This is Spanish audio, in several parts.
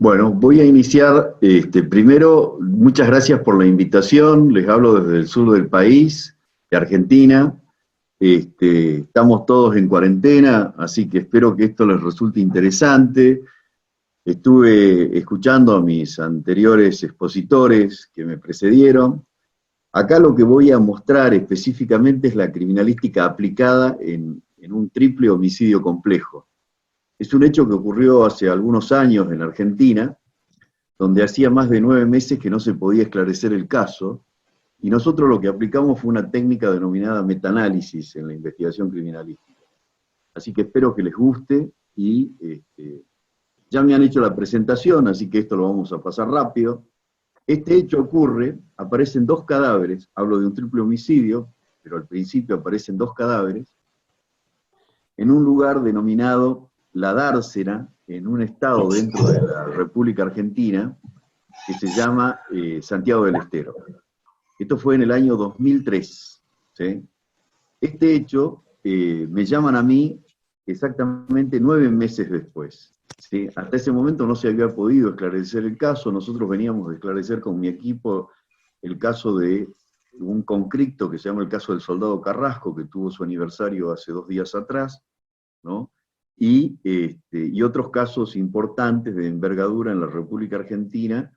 Bueno, voy a iniciar, primero, muchas gracias por la invitación, les hablo desde el sur del país, de Argentina. Estamos todos en cuarentena, así que espero que esto les resulte interesante. Estuve escuchando a mis anteriores expositores que me precedieron. Acá lo que voy a mostrar específicamente es la criminalística aplicada en un triple homicidio complejo. Es un hecho que ocurrió hace algunos años en Argentina, donde hacía más de 9 meses que no se podía esclarecer el caso, y nosotros lo que aplicamos fue una técnica denominada metaanálisis en la investigación criminalística. Así que espero que les guste, y ya me han hecho la presentación, así que esto lo vamos a pasar rápido. Este hecho ocurre, aparecen 2 cadáveres, hablo de un triple homicidio, pero al principio aparecen 2 cadáveres, en un lugar denominado La Dársena, en un estado dentro de la República Argentina, que se llama Santiago del Estero. Esto fue en el año 2003. ¿Sí? Este hecho me llaman a mí exactamente 9 meses después. ¿Sí? Hasta ese momento no se había podido esclarecer el caso. Nosotros veníamos de esclarecer con mi equipo el caso de un conflicto que se llama el caso del soldado Carrasco, que tuvo su aniversario hace 2 días atrás, ¿no? Y otros casos importantes de envergadura en la República Argentina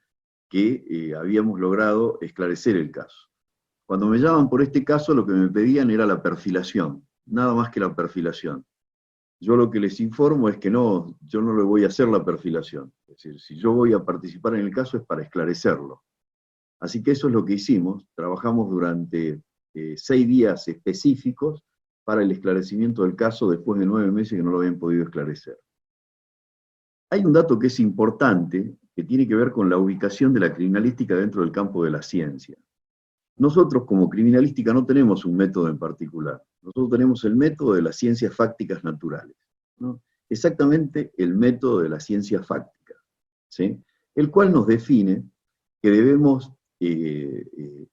que habíamos logrado esclarecer el caso. Cuando me llaman por este caso, lo que me pedían era la perfilación, nada más que la perfilación. Yo lo que les informo es que no, yo no le voy a hacer la perfilación. Es decir, si yo voy a participar en el caso es para esclarecerlo. Así que eso es lo que hicimos. Trabajamos durante 6 días específicos para el esclarecimiento del caso después de 9 meses que no lo habían podido esclarecer. Hay un dato que es importante, que tiene que ver con la ubicación de la criminalística dentro del campo de la ciencia. Nosotros como criminalística no tenemos un método en particular, nosotros tenemos el método de las ciencias fácticas naturales, ¿no? Exactamente el método de la ciencia fáctica, ¿sí? El cual nos define que debemos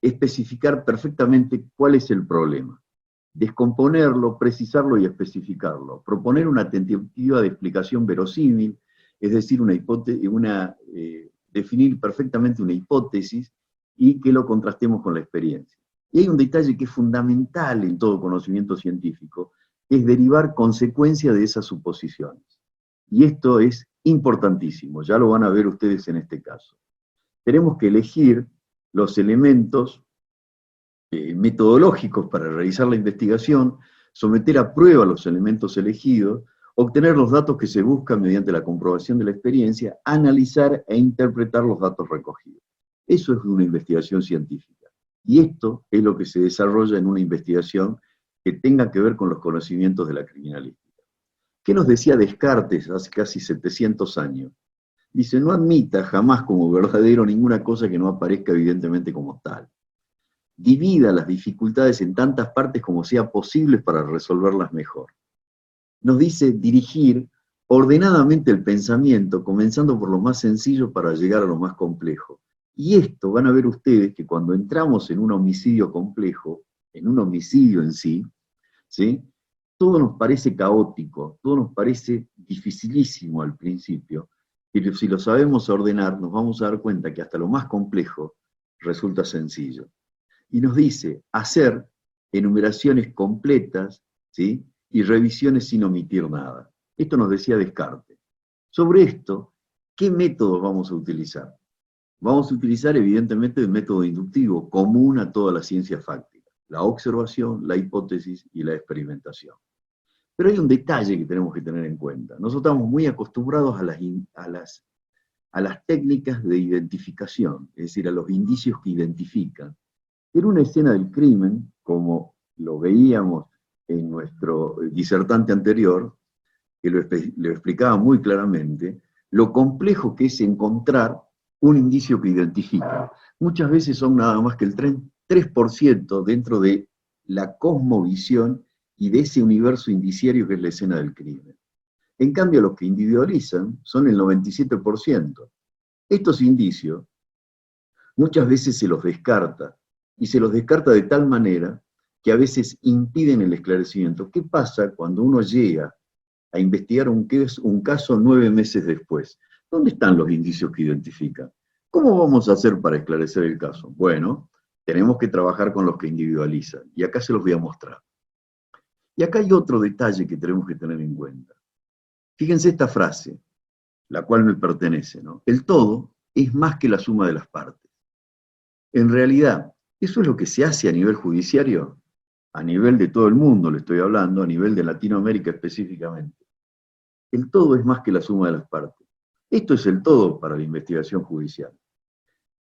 especificar perfectamente cuál es el problema, descomponerlo, precisarlo y especificarlo, proponer una tentativa de explicación verosímil, es decir, definir perfectamente una hipótesis y que lo contrastemos con la experiencia. Y hay un detalle que es fundamental en todo conocimiento científico, es derivar consecuencia de esas suposiciones. Y esto es importantísimo, ya lo van a ver ustedes en este caso. Tenemos que elegir los elementos metodológicos para realizar la investigación, someter a prueba los elementos elegidos, obtener los datos que se buscan mediante la comprobación de la experiencia, analizar e interpretar los datos recogidos. Eso es una investigación científica. Y esto es lo que se desarrolla en una investigación que tenga que ver con los conocimientos de la criminalística. ¿Qué nos decía Descartes hace casi 700 años? Dice, no admita jamás como verdadero ninguna cosa que no aparezca evidentemente como tal. Divida las dificultades en tantas partes como sea posible para resolverlas mejor. Nos dice dirigir ordenadamente el pensamiento, comenzando por lo más sencillo para llegar a lo más complejo. Y esto van a ver ustedes que cuando entramos en un homicidio complejo, en un homicidio en sí, ¿sí? Todo nos parece caótico, todo nos parece dificilísimo al principio, pero si lo sabemos ordenar, nos vamos a dar cuenta que hasta lo más complejo resulta sencillo. Y nos dice hacer enumeraciones completas, ¿sí? Y revisiones sin omitir nada. Esto nos decía Descartes. Sobre esto, ¿qué métodos vamos a utilizar? Vamos a utilizar evidentemente el método inductivo, común a toda la ciencia fáctica, la observación, la hipótesis y la experimentación. Pero hay un detalle que tenemos que tener en cuenta. Nosotros estamos muy acostumbrados a las técnicas de identificación, es decir, a los indicios que identifican. En una escena del crimen, como lo veíamos en nuestro disertante anterior, que lo explicaba muy claramente, lo complejo que es encontrar un indicio que identifica. Muchas veces son nada más que el 3% dentro de la cosmovisión y de ese universo indiciario que es la escena del crimen. En cambio, los que individualizan son el 97%. Estos indicios muchas veces se los descarta, y se los descarta de tal manera que a veces impiden el esclarecimiento. ¿Qué pasa cuando uno llega a investigar un caso 9 meses después? ¿Dónde están los indicios que identifican? ¿Cómo vamos a hacer para esclarecer el caso? Bueno, tenemos que trabajar con los que individualizan, y acá se los voy a mostrar. Y acá hay otro detalle que tenemos que tener en cuenta. Fíjense esta frase, la cual me pertenece, ¿no? El todo es más que la suma de las partes. En realidad, eso es lo que se hace a nivel judiciario, a nivel de todo el mundo, le estoy hablando, a nivel de Latinoamérica específicamente. El todo es más que la suma de las partes. Esto es el todo para la investigación judicial.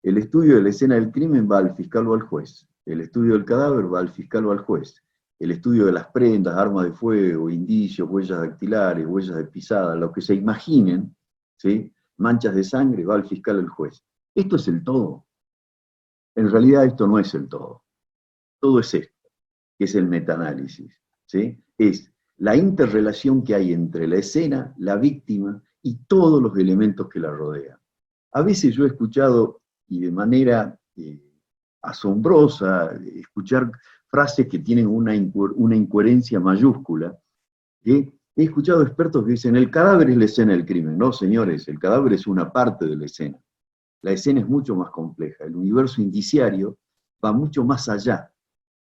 El estudio de la escena del crimen va al fiscal o al juez. El estudio del cadáver va al fiscal o al juez. El estudio de las prendas, armas de fuego, indicios, huellas dactilares, huellas de pisada, lo que se imaginen, ¿sí? Manchas de sangre, va al fiscal o al juez. Esto es el todo. En realidad esto no es el todo. Todo es esto, que es el metaanálisis, ¿sí? Es la interrelación que hay entre la escena, la víctima y todos los elementos que la rodean. A veces yo he escuchado, y de manera asombrosa, escuchar frases que tienen una incoherencia mayúscula, ¿sí? He escuchado expertos que dicen, el cadáver es la escena del crimen. No, señores, el cadáver es una parte de la escena. La escena es mucho más compleja. El universo indiciario va mucho más allá,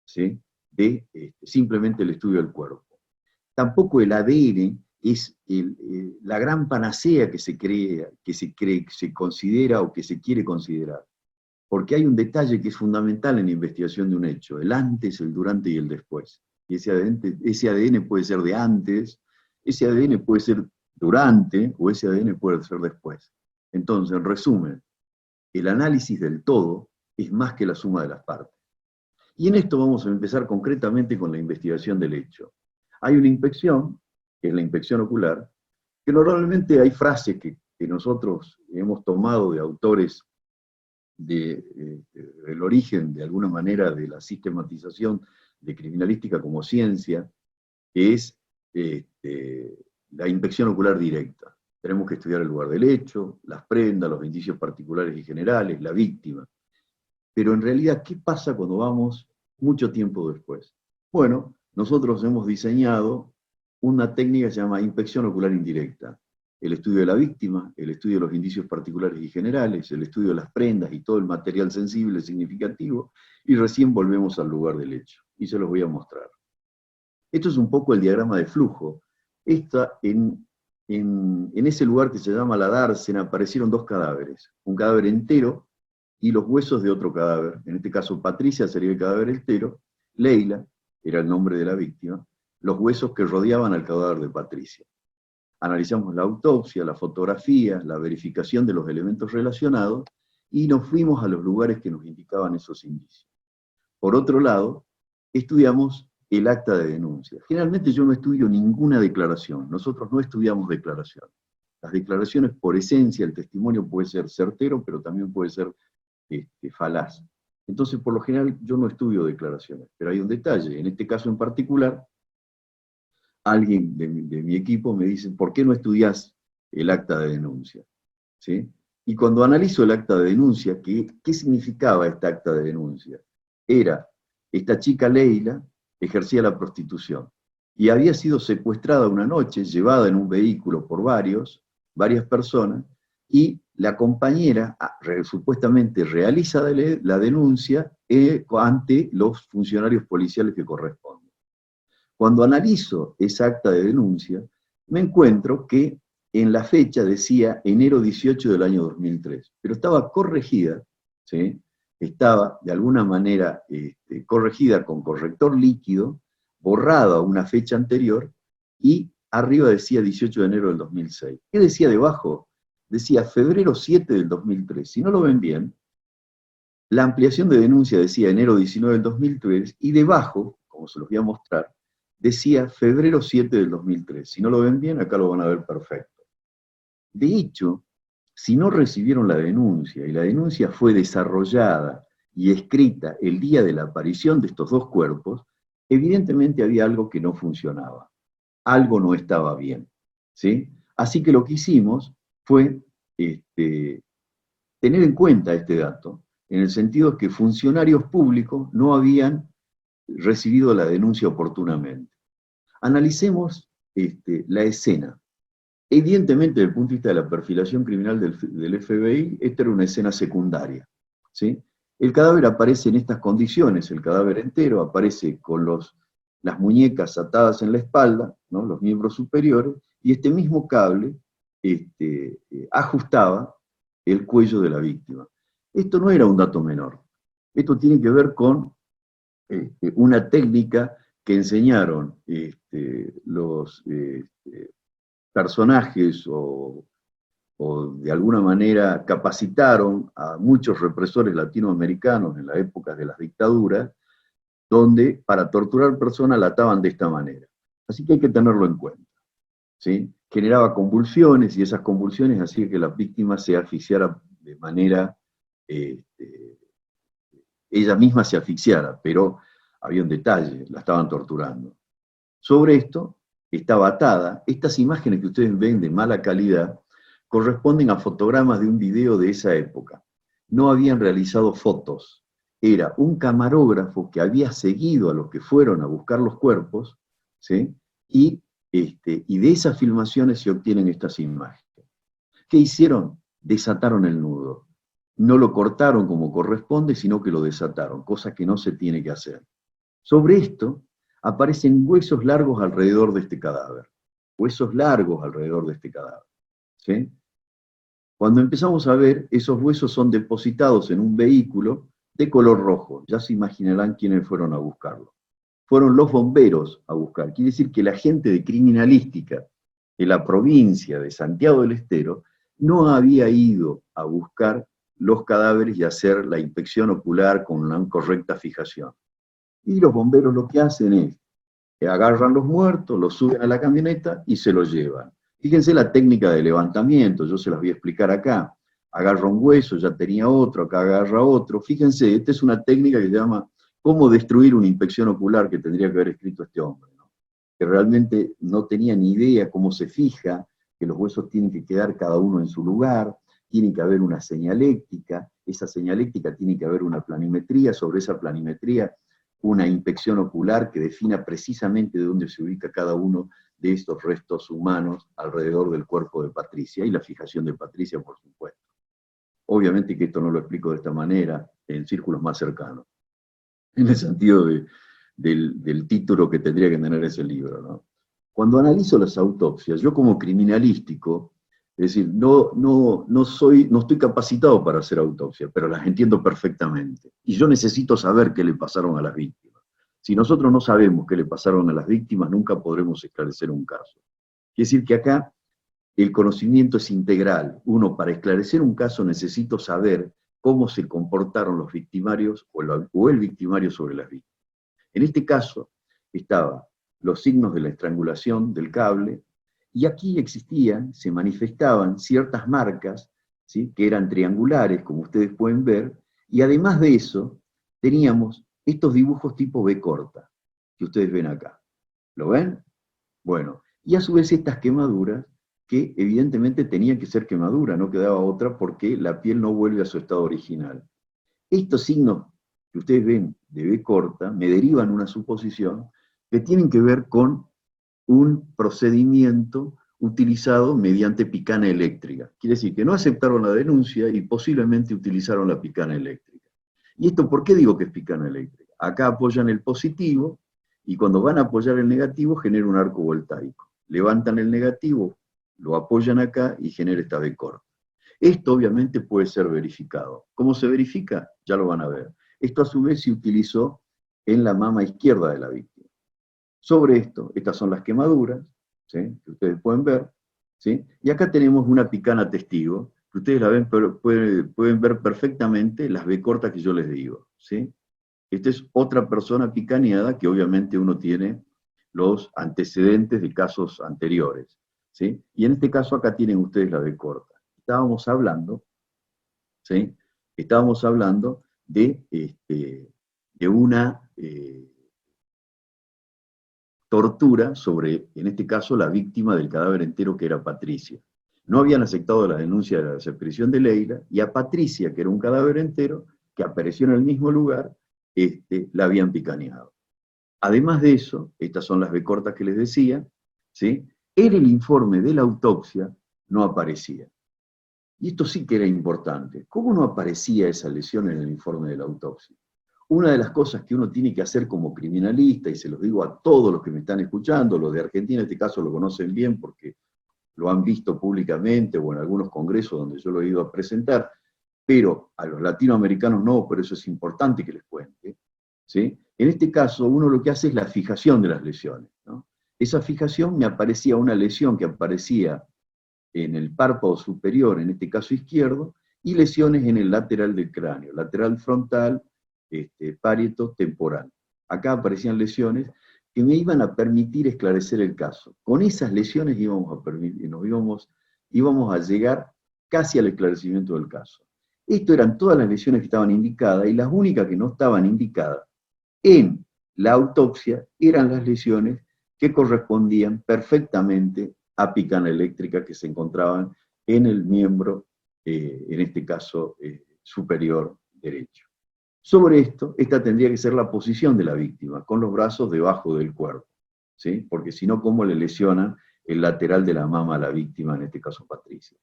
¿sí? De simplemente el estudio del cuerpo. Tampoco el ADN es la gran panacea que se considera o que se quiere considerar. Porque hay un detalle que es fundamental en la investigación de un hecho, el antes, el durante y el después. Y ese ADN puede ser de antes, ese ADN puede ser durante, o ese ADN puede ser después. Entonces, en resumen, el análisis del todo es más que la suma de las partes. Y en esto vamos a empezar concretamente con la investigación del hecho. Hay una inspección, que es la inspección ocular, que normalmente hay frases que nosotros hemos tomado de autores del origen, de alguna manera, de la sistematización de criminalística como ciencia, que es la inspección ocular directa. Tenemos que estudiar el lugar del hecho, las prendas, los indicios particulares y generales, la víctima. Pero en realidad, ¿qué pasa cuando vamos mucho tiempo después? Bueno, nosotros hemos diseñado una técnica que se llama inspección ocular indirecta. El estudio de la víctima, el estudio de los indicios particulares y generales, el estudio de las prendas y todo el material sensible significativo, y recién volvemos al lugar del hecho. Y se los voy a mostrar. Esto es un poco el diagrama de flujo. En ese lugar que se llama la dársena aparecieron dos cadáveres. Un cadáver entero y los huesos de otro cadáver. En este caso Patricia sería el cadáver entero, Leila era el nombre de la víctima, los huesos que rodeaban al cadáver de Patricia. Analizamos la autopsia, la fotografía, la verificación de los elementos relacionados y nos fuimos a los lugares que nos indicaban esos indicios. Por otro lado, estudiamos el acta de denuncia. Generalmente yo no estudio ninguna declaración, nosotros no estudiamos declaraciones. Las declaraciones, por esencia, el testimonio puede ser certero, pero también puede ser falaz. Entonces, por lo general, yo no estudio declaraciones, pero hay un detalle. En este caso en particular, alguien de mi equipo me dice, ¿por qué no estudiás el acta de denuncia? ¿Sí? Y cuando analizo el acta de denuncia, ¿qué significaba esta acta de denuncia? Era, esta chica Leila ejercía la prostitución, y había sido secuestrada una noche, llevada en un vehículo por varias personas, y la compañera supuestamente realiza la denuncia ante los funcionarios policiales que corresponden. Cuando analizo esa acta de denuncia, me encuentro que en la fecha decía enero 18 del año 2003, pero estaba corregida, ¿sí? Estaba de alguna manera corregida con corrector líquido, borrada a una fecha anterior, y arriba decía 18 de enero del 2006. ¿Qué decía debajo? Decía febrero 7 del 2003. Si no lo ven bien, la ampliación de denuncia decía enero 19 del 2003, y debajo, como se los voy a mostrar, decía febrero 7 del 2003. Si no lo ven bien, acá lo van a ver perfecto. De hecho, si no recibieron la denuncia, y la denuncia fue desarrollada y escrita el día de la aparición de estos dos cuerpos, evidentemente había algo que no funcionaba. Algo no estaba bien, ¿sí? Así que lo que hicimos fue tener en cuenta este dato, en el sentido que funcionarios públicos no habían recibido la denuncia oportunamente. Analicemos la escena. Evidentemente, desde el punto de vista de la perfilación criminal del FBI, esta era una escena secundaria, ¿sí? El cadáver aparece en estas condiciones, el cadáver entero aparece con las muñecas atadas en la espalda, ¿no? Los miembros superiores, y este mismo cable ajustaba el cuello de la víctima. Esto no era un dato menor, esto tiene que ver con una técnica que enseñaron los personajes o de alguna manera capacitaron a muchos represores latinoamericanos en la época de las dictaduras, donde para torturar personas la ataban de esta manera. Así que hay que tenerlo en cuenta, ¿sí? Generaba convulsiones y esas convulsiones hacían que la víctima se asfixiara de manera, ella misma se asfixiara, pero había un detalle, la estaban torturando. Sobre esto estaba atada. Estas imágenes que ustedes ven de mala calidad corresponden a fotogramas de un video de esa época. No habían realizado fotos. Era un camarógrafo que había seguido a los que fueron a buscar los cuerpos, ¿sí? Y de esas filmaciones se obtienen estas imágenes. ¿Qué hicieron? Desataron el nudo. No lo cortaron como corresponde, sino que lo desataron, cosa que no se tiene que hacer. Sobre esto aparecen huesos largos alrededor de este cadáver. Huesos largos alrededor de este cadáver, ¿sí? Cuando empezamos a ver, esos huesos son depositados en un vehículo de color rojo. Ya se imaginarán quiénes fueron a buscarlo. Fueron los bomberos a buscar. Quiere decir que la gente de criminalística de la provincia de Santiago del Estero no había ido a buscar los cadáveres y hacer la inspección ocular con una correcta fijación. Y los bomberos lo que hacen es que agarran los muertos, los suben a la camioneta y se los llevan. Fíjense la técnica de levantamiento, yo se las voy a explicar acá. Agarra un hueso, ya tenía otro, acá agarra otro. Fíjense, esta es una técnica que se llama cómo destruir una inspección ocular que tendría que haber escrito este hombre, ¿no? Que realmente no tenía ni idea cómo se fija, que los huesos tienen que quedar cada uno en su lugar, tiene que haber una señaléctica, esa señaléctica tiene que haber una planimetría, sobre esa planimetría una inspección ocular que defina precisamente de dónde se ubica cada uno de estos restos humanos alrededor del cuerpo de Patricia, y la fijación de Patricia, por supuesto. Obviamente que esto no lo explico de esta manera en círculos más cercanos, en el sentido del título que tendría que tener ese libro, ¿no? Cuando analizo las autopsias, yo como criminalístico, es decir, no estoy capacitado para hacer autopsia, pero las entiendo perfectamente. Y yo necesito saber qué le pasaron a las víctimas. Si nosotros no sabemos qué le pasaron a las víctimas, nunca podremos esclarecer un caso. Quiere decir que acá el conocimiento es integral. Uno, para esclarecer un caso, necesito saber cómo se comportaron los victimarios o el victimario sobre las víctimas. En este caso, estaban los signos de la estrangulación del cable, y aquí existían, se manifestaban ciertas marcas, ¿sí?, que eran triangulares, como ustedes pueden ver, y además de eso, teníamos estos dibujos tipo B corta, que ustedes ven acá. ¿Lo ven? Bueno, y a su vez estas quemaduras, que evidentemente tenían que ser quemaduras, no quedaba otra porque la piel no vuelve a su estado original. Estos signos que ustedes ven de B corta me derivan una suposición que tienen que ver con un procedimiento utilizado mediante picana eléctrica. Quiere decir que no aceptaron la denuncia y posiblemente utilizaron la picana eléctrica. ¿Y esto por qué digo que es picana eléctrica? Acá apoyan el positivo y cuando van a apoyar el negativo genera un arco voltaico. Levantan el negativo, lo apoyan acá y genera esta B corta. Esto obviamente puede ser verificado. ¿Cómo se verifica? Ya lo van a ver. Esto a su vez se utilizó en la mama izquierda de la víctima. Sobre esto, estas son las quemaduras, ¿sí?, que ustedes pueden ver, ¿sí? Y acá tenemos una picana testigo, que ustedes la ven, pero pueden ver perfectamente las B cortas que yo les digo, ¿sí? Esta es otra persona picaneada que obviamente uno tiene los antecedentes de casos anteriores, ¿sí? Y en este caso acá tienen ustedes la B corta. Estábamos hablando, ¿sí?, estábamos hablando de una tortura sobre, en este caso, la víctima del cadáver entero, que era Patricia. No habían aceptado la denuncia de la desaparición de Leila, y a Patricia, que era un cadáver entero, que apareció en el mismo lugar, la habían picaneado. Además de eso, estas son las B cortas que les decía, ¿sí?, en el informe de la autopsia no aparecía. Y esto sí que era importante. ¿Cómo no aparecía esa lesión en el informe de la autopsia? Una de las cosas que uno tiene que hacer como criminalista, y se los digo a todos los que me están escuchando, los de Argentina en este caso lo conocen bien porque lo han visto públicamente o en algunos congresos donde yo lo he ido a presentar, pero a los latinoamericanos no, por eso es importante que les cuente, ¿sí? En este caso, uno lo que hace es la fijación de las lesiones, ¿no? Esa fijación me aparecía una lesión que aparecía en el párpado superior, en este caso izquierdo, y lesiones en el lateral del cráneo, lateral frontal, parieto, temporal. Acá aparecían lesiones que me iban a permitir esclarecer el caso. Con esas lesiones íbamos a llegar casi al esclarecimiento del caso. Esto eran todas las lesiones que estaban indicadas, y las únicas que no estaban indicadas en la autopsia eran las lesiones que correspondían perfectamente a picana eléctrica que se encontraban en el miembro, en este caso, superior derecho. Sobre esto, esta tendría que ser la posición de la víctima, con los brazos debajo del cuerpo, ¿sí? Porque si no, ¿cómo le lesionan el lateral de la mama a la víctima, en este caso Patricia?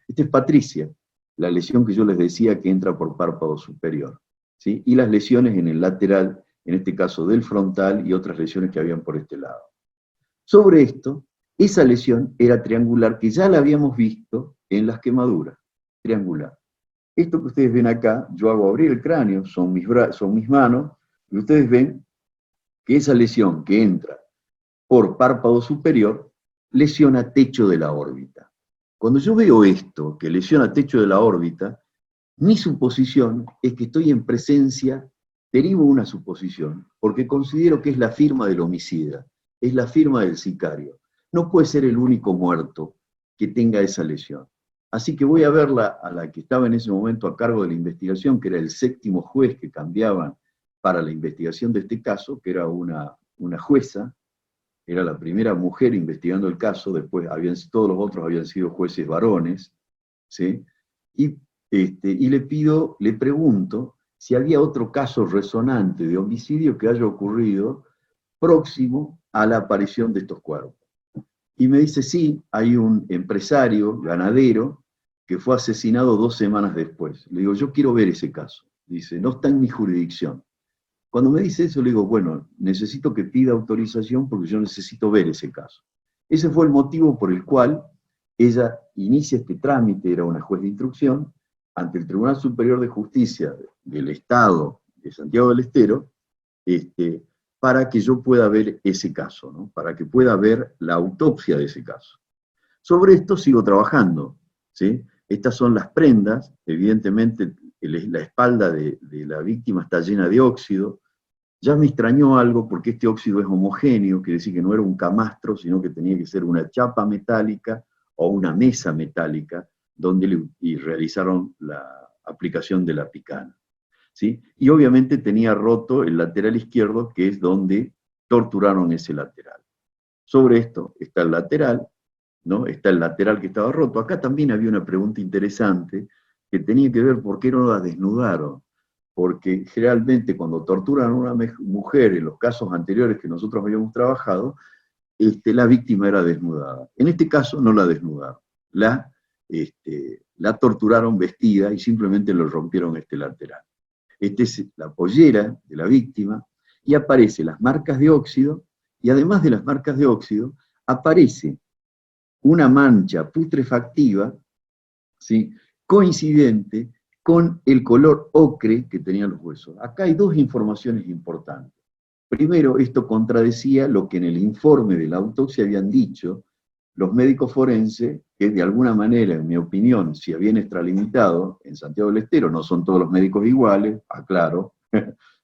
Esta es Patricia, la lesión que yo les decía que entra por párpado superior, ¿sí? Y las lesiones en el lateral, en este caso del frontal, y otras lesiones que habían por este lado. Sobre esto, esa lesión era triangular, que ya la habíamos visto en las quemaduras, triangular. Esto que ustedes ven acá, yo hago abrir el cráneo, son mis manos, y ustedes ven que esa lesión que entra por párpado superior lesiona techo de la órbita. Cuando yo veo esto, que lesiona techo de la órbita, mi suposición es que estoy en presencia, derivo una suposición, porque considero que es la firma del homicida, es la firma del sicario. No puede ser el único muerto que tenga esa lesión. Así que voy a verla a la que estaba en ese momento a cargo de la investigación, que era el séptimo juez que cambiaban para la investigación de este caso, que era una jueza, era la primera mujer investigando el caso, después todos los otros habían sido jueces varones, ¿sí? Y le pregunto si había otro caso resonante de homicidio que haya ocurrido próximo a la aparición de estos cuerpos. Y me dice, sí, hay un empresario ganadero que fue asesinado 2 semanas después. Le digo, yo quiero ver ese caso. Dice, no está en mi jurisdicción. Cuando me dice eso, le digo, bueno, necesito que pida autorización porque yo necesito ver ese caso. Ese fue el motivo por el cual ella inicia este trámite, era una juez de instrucción, ante el Tribunal Superior de Justicia del Estado de Santiago del Estero, para que yo pueda ver ese caso, ¿no? Para que pueda ver la autopsia de ese caso. Sobre esto sigo trabajando, ¿sí? Estas son las prendas, evidentemente la espalda de la víctima está llena de óxido. Ya me extrañó algo porque este óxido es homogéneo, quiere decir que no era un camastro, sino que tenía que ser una chapa metálica o una mesa metálica donde realizaron la aplicación de la picana, ¿sí? Y obviamente tenía roto el lateral izquierdo, que es donde torturaron ese lateral. Sobre esto está el lateral, ¿no? Está el lateral que estaba roto. Acá también había una pregunta interesante que tenía que ver por qué no la desnudaron. Porque generalmente cuando torturan a una mujer, en los casos anteriores que nosotros habíamos trabajado, la víctima era desnudada. En este caso no la desnudaron, la torturaron vestida y simplemente le rompieron este lateral. Esta es la pollera de la víctima, y aparecen las marcas de óxido, y además de las marcas de óxido, aparece una mancha putrefactiva, ¿sí? Coincidente con el color ocre que tenían los huesos. Acá hay 2 informaciones importantes. Primero, esto contradecía lo que en el informe de la autopsia habían dicho los médicos forenses, que de alguna manera, en mi opinión, si habían extralimitado en Santiago del Estero, no son todos los médicos iguales, aclaro,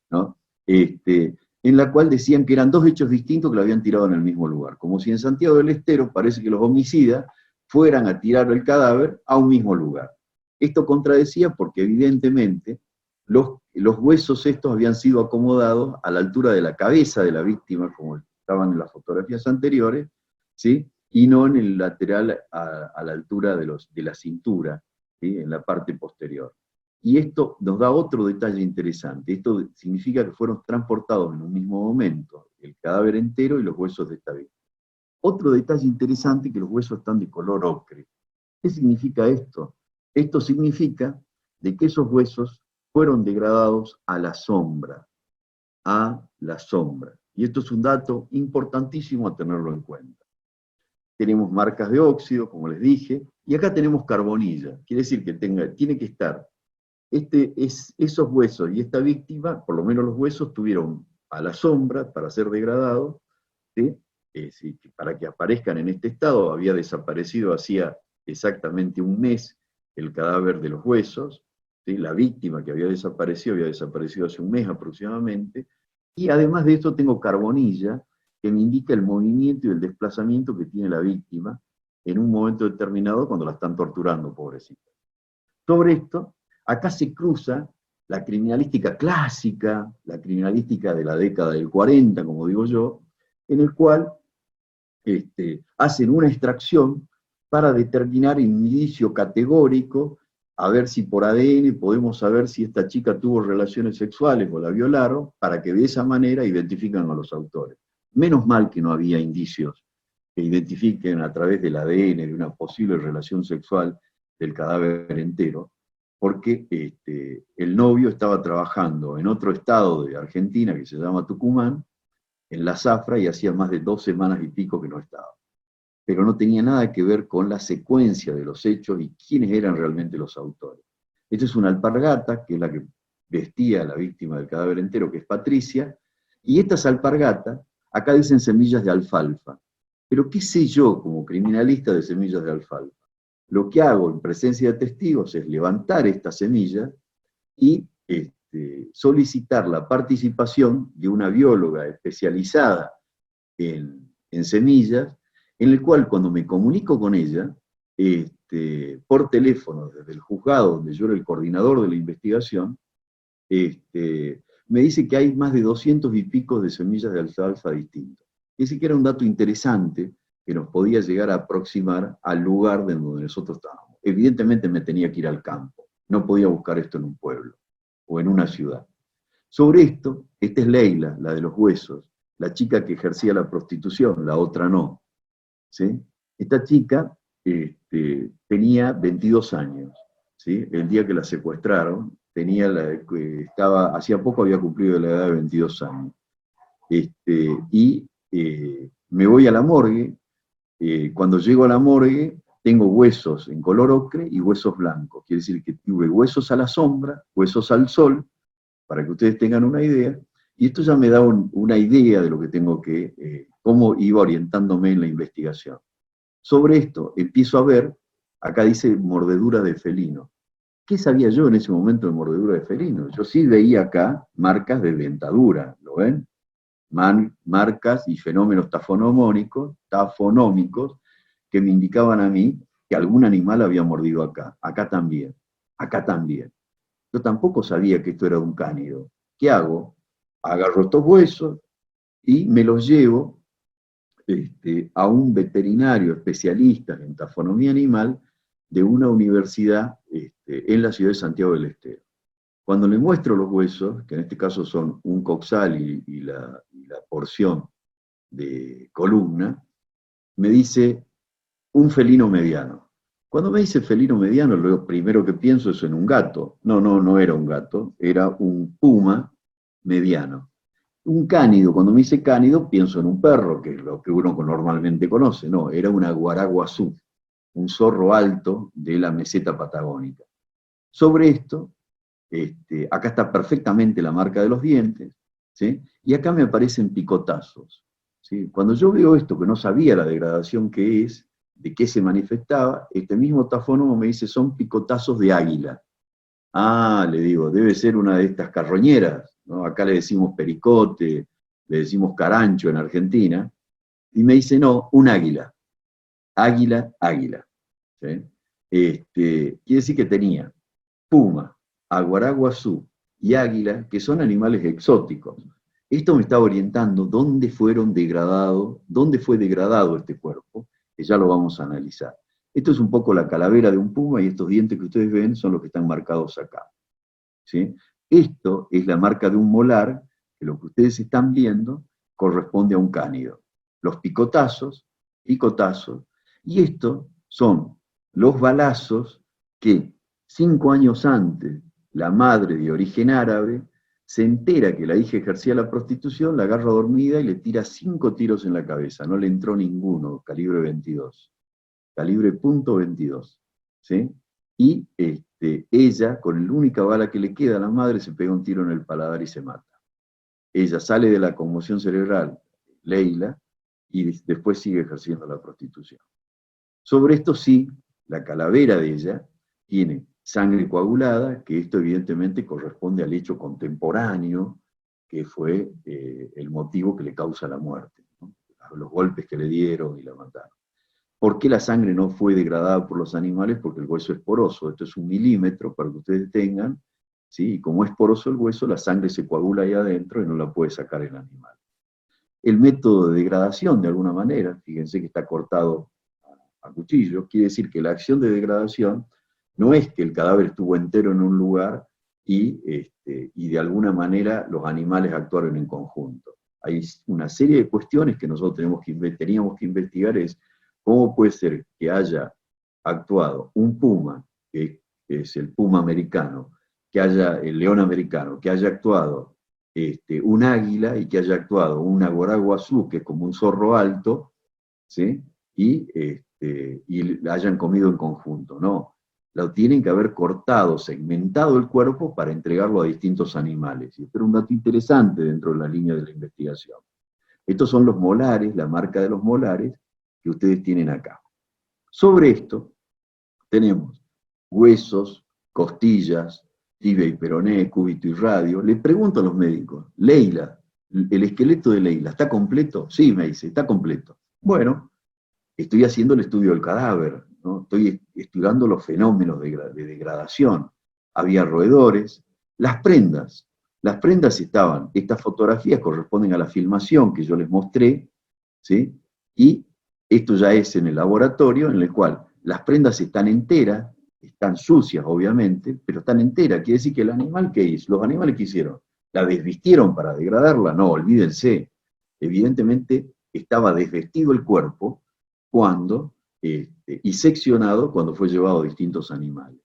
¿no? En la cual decían que eran 2 hechos distintos que lo habían tirado en el mismo lugar. Como si en Santiago del Estero parece que los homicidas fueran a tirar el cadáver a un mismo lugar. Esto contradecía porque evidentemente los huesos estos habían sido acomodados a la altura de la cabeza de la víctima, como estaban en las fotografías anteriores, ¿sí? Y no en el lateral a la altura de la cintura, ¿sí? En la parte posterior. Y esto nos da otro detalle interesante. Esto significa que fueron transportados en un mismo momento el cadáver entero y los huesos de esta víctima. Otro detalle interesante es que los huesos están de color ocre. ¿Qué significa esto? Esto significa de que esos huesos fueron degradados a la sombra, a la sombra. Y esto es un dato importantísimo a tenerlo en cuenta. Tenemos marcas de óxido, como les dije, y acá tenemos carbonilla. Quiere decir que tiene que estar esos huesos y esta víctima, por lo menos los huesos, estuvieron a la sombra para ser degradados, ¿sí? Para que aparezcan en este estado. Había desaparecido hacía exactamente un mes el cadáver de los huesos, ¿sí? La víctima que había desaparecido hace un mes aproximadamente, y además de esto tengo carbonilla, que me indica el movimiento y el desplazamiento que tiene la víctima en un momento determinado cuando la están torturando, pobrecita. Sobre esto, acá se cruza la criminalística clásica, la criminalística de la década del 40, como digo yo, en el cual hacen una extracción para determinar un indicio categórico, a ver si por ADN podemos saber si esta chica tuvo relaciones sexuales o la violaron, para que de esa manera identifiquen a los autores. Menos mal que no había indicios que identifiquen a través del ADN de una posible relación sexual del cadáver entero, porque el novio estaba trabajando en otro estado de Argentina que se llama Tucumán, en la zafra, y hacía más de 2 semanas y pico que no estaba. Pero no tenía nada que ver con la secuencia de los hechos y quiénes eran realmente los autores. Esta es una alpargata, que es la que vestía a la víctima del cadáver entero, que es Patricia, y estas alpargatas, acá dicen semillas de alfalfa. Pero ¿qué sé yo como criminalista de semillas de alfalfa? Lo que hago en presencia de testigos es levantar estas semillas y solicitar la participación de una bióloga especializada en semillas, en el cual cuando me comunico con ella, por teléfono desde el juzgado, donde yo era el coordinador de la investigación, me dice que hay más de 200 y pico de semillas de alfalfa distintas. Ese que era un dato interesante que nos podía llegar a aproximar al lugar de donde nosotros estábamos. Evidentemente me tenía que ir al campo, no podía buscar esto en un pueblo o en una ciudad. Sobre esto, esta es Leila, la de los huesos, la chica que ejercía la prostitución, la otra no. ¿Sí? Esta chica tenía 22 años, ¿sí? El día que la secuestraron, hacía poco había cumplido la edad de 22 años. Me voy a la morgue. Cuando llego a la morgue, tengo huesos en color ocre y huesos blancos. Quiere decir que tuve huesos a la sombra, huesos al sol, para que ustedes tengan una idea, y esto ya me da una idea de lo que tengo cómo iba orientándome en la investigación. Sobre esto empiezo a ver, acá dice mordedura de felino. ¿Qué sabía yo en ese momento de mordedura de felino? Yo sí veía acá marcas de dentadura, ¿lo ven? Marcas y fenómenos tafonómicos, que me indicaban a mí que algún animal había mordido acá también, acá también. Yo tampoco sabía que esto era un cánido. ¿Qué hago? Agarro estos huesos y me los llevo a un veterinario especialista en tafonomía animal de una universidad en la ciudad de Santiago del Estero. Cuando le muestro los huesos, que en este caso son un coxal y la porción de columna, me dice un felino mediano. Cuando me dice felino mediano, lo primero que pienso es en un gato. No era un gato, era un puma mediano. Un cánido, cuando me dice cánido, pienso en un perro, que es lo que uno normalmente conoce. No, era una guaraguazú, un zorro alto de la meseta patagónica. Sobre esto, acá está perfectamente la marca de los dientes, ¿sí? Y acá me aparecen picotazos, ¿sí? Cuando yo veo esto, que no sabía la degradación que es, de qué se manifestaba, este mismo tafónomo me dice, son picotazos de águila. Ah, le digo, debe ser una de estas carroñeras, ¿no? Acá le decimos pericote, le decimos carancho en Argentina, y me dice, no, un águila. Águila. ¿Sí? Quiere decir que tenía puma, aguaraguazú y águila, que son animales exóticos. Esto me está orientando dónde fue degradado este cuerpo, que ya lo vamos a analizar. Esto es un poco la calavera de un puma y estos dientes que ustedes ven son los que están marcados acá. ¿Sí? Esto es la marca de un molar, que lo que ustedes están viendo corresponde a un cánido. Los picotazos picotazos, y estos son los balazos que 5 años antes la madre de origen árabe se entera que la hija ejercía la prostitución, la agarra dormida y le tira 5 tiros en la cabeza, no le entró ninguno, calibre 22, calibre .22, ¿sí? Y ella, con la única bala que le queda a la madre, se pega un tiro en el paladar y se mata. Ella sale de la conmoción cerebral, Leila, y después sigue ejerciendo la prostitución. Sobre esto sí, la calavera de ella tiene sangre coagulada, que esto evidentemente corresponde al hecho contemporáneo, que fue el motivo que le causa la muerte, ¿no? Los golpes que le dieron y la mataron. ¿Por qué la sangre no fue degradada por los animales? Porque el hueso es poroso, esto es 1 milímetro para que ustedes tengan, ¿sí? Y como es poroso el hueso, la sangre se coagula ahí adentro y no la puede sacar el animal. El método de degradación, de alguna manera, fíjense que está cortado a cuchillo, quiere decir que la acción de degradación no es que el cadáver estuvo entero en un lugar y de alguna manera los animales actuaron en conjunto. Hay una serie de cuestiones que nosotros teníamos que investigar, es cómo puede ser que haya actuado un puma, que es el puma americano, que haya el león americano, que haya actuado un águila y que haya actuado un aguaraguazú, que es como un zorro alto, ¿sí? Y la hayan comido en conjunto, no. Lo tienen que haber cortado, segmentado el cuerpo para entregarlo a distintos animales. Y esto era un dato interesante dentro de la línea de la investigación. Estos son los molares, la marca de los molares que ustedes tienen acá. Sobre esto tenemos huesos, costillas, tibia y peroné, cúbito y radio. Le pregunto a los médicos, Leila, el esqueleto de Leila, ¿está completo? Sí, me dice, está completo. Bueno, estoy haciendo el estudio del cadáver, ¿no? Estoy estudiando los fenómenos de degradación. Había roedores, las prendas estaban, estas fotografías corresponden a la filmación que yo les mostré, ¿sí? Y esto ya es en el laboratorio, en el cual las prendas están enteras, están sucias obviamente, pero están enteras, quiere decir que el animal, ¿qué hizo? Los animales que hicieron, ¿la desvistieron para degradarla? No, olvídense, evidentemente estaba desvestido el cuerpo, y seccionado cuando fue llevado a distintos animales.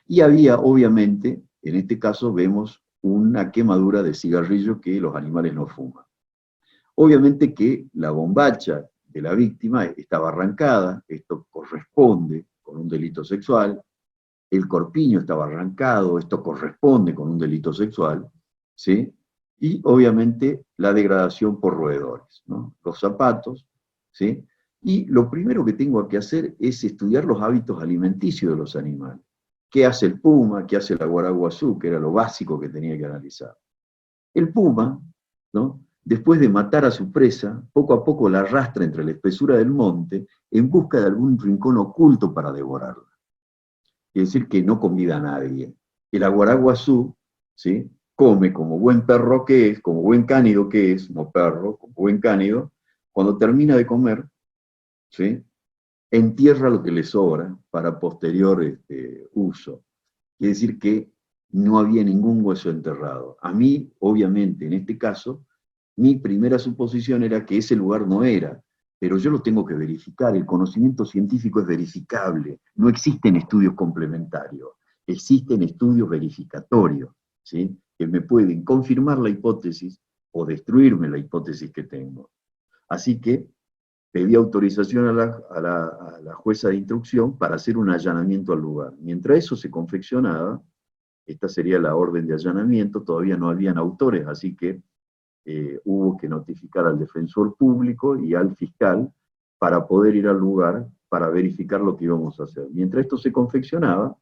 Y había, obviamente, en este caso vemos una quemadura de cigarrillo que los animales no fuman. Obviamente que la bombacha de la víctima estaba arrancada, esto corresponde con un delito sexual, el corpiño estaba arrancado, esto corresponde con un delito sexual, ¿sí? Y obviamente la degradación por roedores, ¿no? Los zapatos, ¿sí? Y lo primero que tengo que hacer es estudiar los hábitos alimenticios de los animales. ¿Qué hace el puma? ¿Qué hace el aguaraguazú? Que era lo básico que tenía que analizar. El puma, ¿no? Después de matar a su presa, poco a poco la arrastra entre la espesura del monte en busca de algún rincón oculto para devorarla. Es decir, que no convida a nadie. El aguaraguazú, ¿sí? Come como buen perro que es, como buen cánido que es, no perro, como buen cánido, cuando termina de comer, ¿sí? Entierra lo que le sobra para posterior uso. Quiere decir que no había ningún hueso enterrado. A mí, obviamente, en este caso, mi primera suposición era que ese lugar no era, pero yo lo tengo que verificar, el conocimiento científico es verificable, no existen estudios complementarios, existen estudios verificatorios, ¿sí? Que me pueden confirmar la hipótesis o destruirme la hipótesis que tengo. Así que pedí autorización a la jueza de instrucción para hacer un allanamiento al lugar. Mientras eso se confeccionaba, esta sería la orden de allanamiento, todavía no habían autores, así que hubo que notificar al defensor público y al fiscal para poder ir al lugar para verificar lo que íbamos a hacer. Mientras esto se confeccionaba,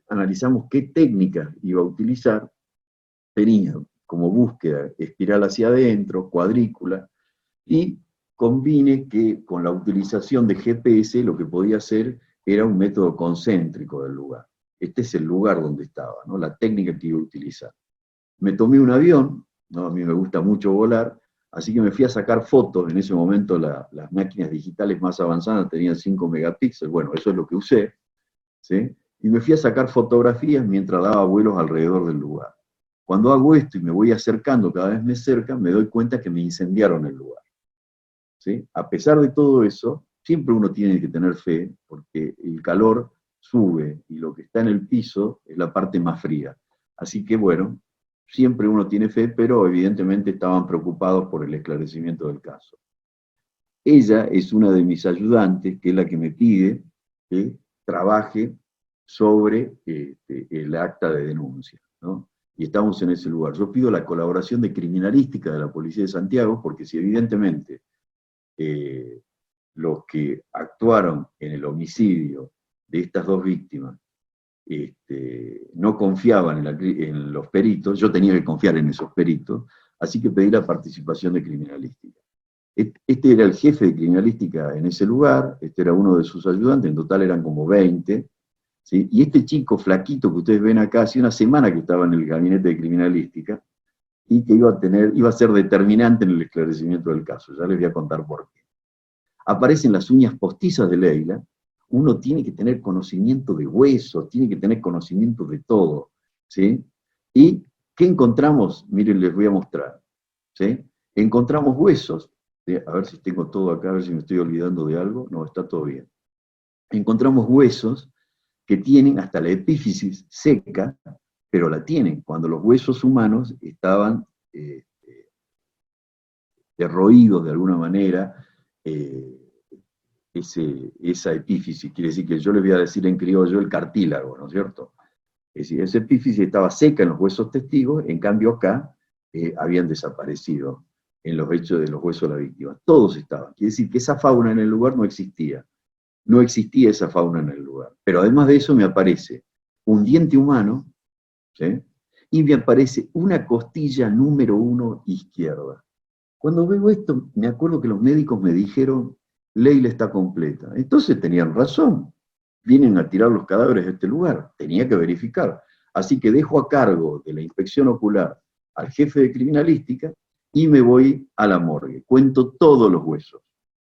analizamos qué técnica iba a utilizar. Tenía como búsqueda espiral hacia adentro, cuadrícula, y combine que con la utilización de GPS lo que podía hacer era un método concéntrico del lugar. Este es el lugar donde estaba, ¿no? La técnica que iba a utilizar. Me tomé un avión, ¿no? A mí me gusta mucho volar, así que me fui a sacar fotos. En ese momento las máquinas digitales más avanzadas tenían 5 megapíxeles, bueno, eso es lo que usé, ¿sí? Y me fui a sacar fotografías mientras daba vuelos alrededor del lugar. Cuando hago esto y me voy acercando, cada vez me acercan, me doy cuenta que me incendiaron el lugar. ¿sí? A pesar de todo eso, siempre uno tiene que tener fe, porque el calor sube y lo que está en el piso es la parte más fría. Así que bueno, siempre uno tiene fe, pero evidentemente estaban preocupados por el esclarecimiento del caso. Ella es una de mis ayudantes, que es la que me pide que trabaje sobre el acta de denuncia, ¿no? Y estamos en ese lugar. Yo pido la colaboración de criminalística de la Policía de Santiago, porque si evidentemente los que actuaron en el homicidio de estas dos víctimas no confiaban en los peritos, yo tenía que confiar en esos peritos, así que pedí la participación de criminalística. Este era el jefe de criminalística en ese lugar, este era uno de sus ayudantes, en total eran como 20, ¿sí? Y este chico flaquito que ustedes ven acá, hace una semana que estaba en el gabinete de criminalística, y que iba a ser determinante en el esclarecimiento del caso, ya les voy a contar por qué. Aparecen las uñas postizas de Leila, uno tiene que tener conocimiento de huesos, tiene que tener conocimiento de todo, ¿sí? ¿Y qué encontramos? Miren, les voy a mostrar, ¿sí? Encontramos huesos, ¿sí? A ver si tengo todo acá, a ver si me estoy olvidando de algo, no, está todo bien. Encontramos huesos que tienen hasta la epífisis seca, pero la tienen, cuando los huesos humanos estaban derroídos de alguna manera, esa epífisis, quiere decir que yo le voy a decir en criollo el cartílago, ¿no es cierto? Es decir, esa epífisis estaba seca en los huesos testigos, en cambio acá habían desaparecido en los hechos de los huesos de la víctima. Todos estaban. Quiere decir que esa fauna en el lugar no existía. No existía esa fauna en el lugar. Pero además de eso me aparece un diente humano, ¿sí? Y me aparece una costilla número 1 izquierda. Cuando veo esto, me acuerdo que los médicos me dijeron, Leila está completa. Entonces tenían razón. Vienen a tirar los cadáveres de este lugar. Tenía que verificar. Así que dejo a cargo de la inspección ocular al jefe de criminalística y me voy a la morgue. Cuento todos los huesos.